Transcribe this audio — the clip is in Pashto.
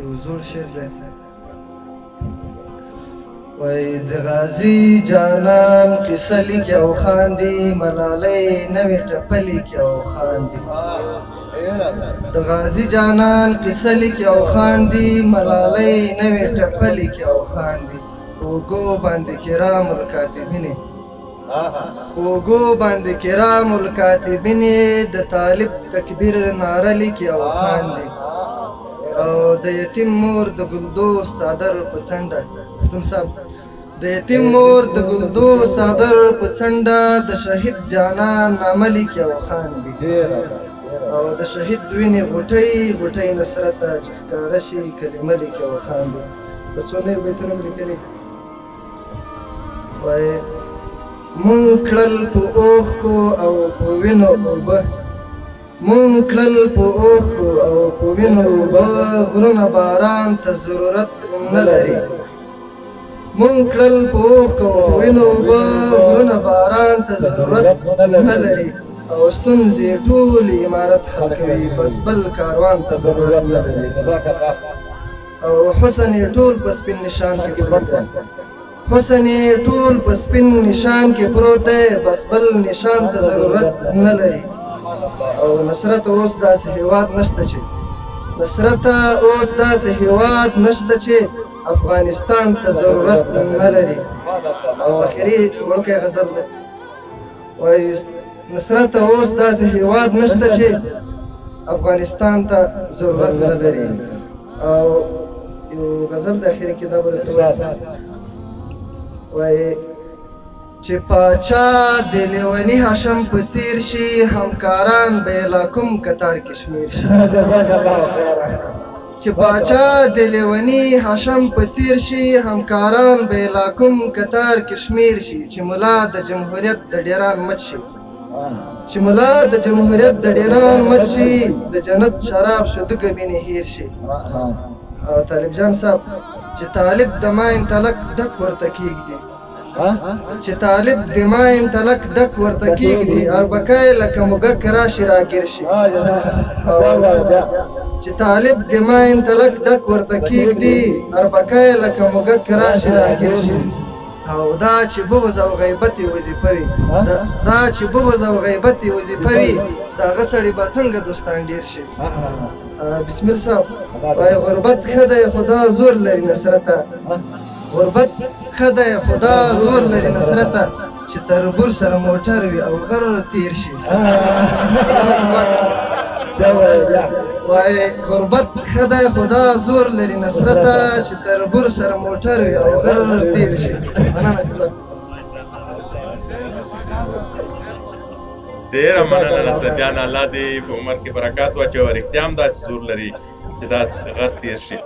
یو زوړ شعر دی وای د غازي جانان قصه لیکي او خاندي ملالۍ نوې ټپه لیکي او خاندي د غازي جانان قصه لیکي او خاندي ملالۍ نوې ټپه لیکي او خاندي اوږو باندې کرام الکاتبینې اوږو باندې کرام الکاتبینې د طالب تکبیر ناره لیکي او خاندي او د یتیم مور د ګلدوز څادر په څنډه د یتیم مور د ګلدوز څادر په څنډه د شهید جانان نامه لیکي او خاندي او د شهید وینې غوټۍ غوټۍ نصرت ته چې ښکاره شي کلمه لیکي او خاندي په څو نوي بیتونه مې لیکلي وایي مونږ کړل په اوښکو او په وینو اوبه مونږ کړل په اوښکو او په وینو اوبه غرونه باران ته ضرورت نه لري مونږ کړل په اوښکو او په وینو اوبه غرونه باران ته ضرورت نه لري او ستونزې ټول عمارت حل کوي بس بل کاروان ته ضرورت نه لري او حسن یې ټول په سپین نشان کې پروت دی حسن یې ټول په سپین نشان کې پروت دی بس بل نشان ته ضرورت نه لري او نصرت اوس داسې هېواد نشته چې نصرت اوس داسې هېواد نشته چې افغانستان ته ضرورت نه لري او اخري وړوکی غزل دی وایي نصرت اوس داسې هېواد نشته چې افغانستان ته ضرورت نه لري او یو غزل د اخري کې دا به درته وایي چې پاچا د لیوني هاشم په څیر شي همکاران به یې لا کوم کتار کې شمېر شي چې پاچا د لیوني هاشم په څیر شي همکاران به یې لا کوم کتار کې شمېر شي چې ملا د جمهوریت د ډیران مچ شي چې ملا د جمهوریت د ډیران مچ شي د جنت شراب شده ګبینې هیر شي او طالب جان صاحب چې طالب د ماین تلک ډک ورته کېږدي چې طالب د ماین تلک ډک ورته کېږدي اربکی لکه موږک راشي راګیر شي چې طالب د ماین تلک ډک ورته کېږدي اربکی لکه موږک راشي راګیر شي او دا چې بغض او غیبت یې وظیفه وي دا چې بغض او غیبت یې وظیفه وي د هغه سړي به څنګه دوستان ډېر شي بسم الله صاحب وایي غربت ښه دی خدا زور لري نصرته غربت ښه دی خدا زور لري نصرته چې تربور سره موټر وي او غر تیر شي وایي غربت ښه دی خدا زور لري نصرته چې تربور سره موټر وي او غر تیر شي ډېره مننه نصرت جان الله دې په عمر کې برکات واچوي او رښتیا هم داسې زور لري چې دا غر تیر شي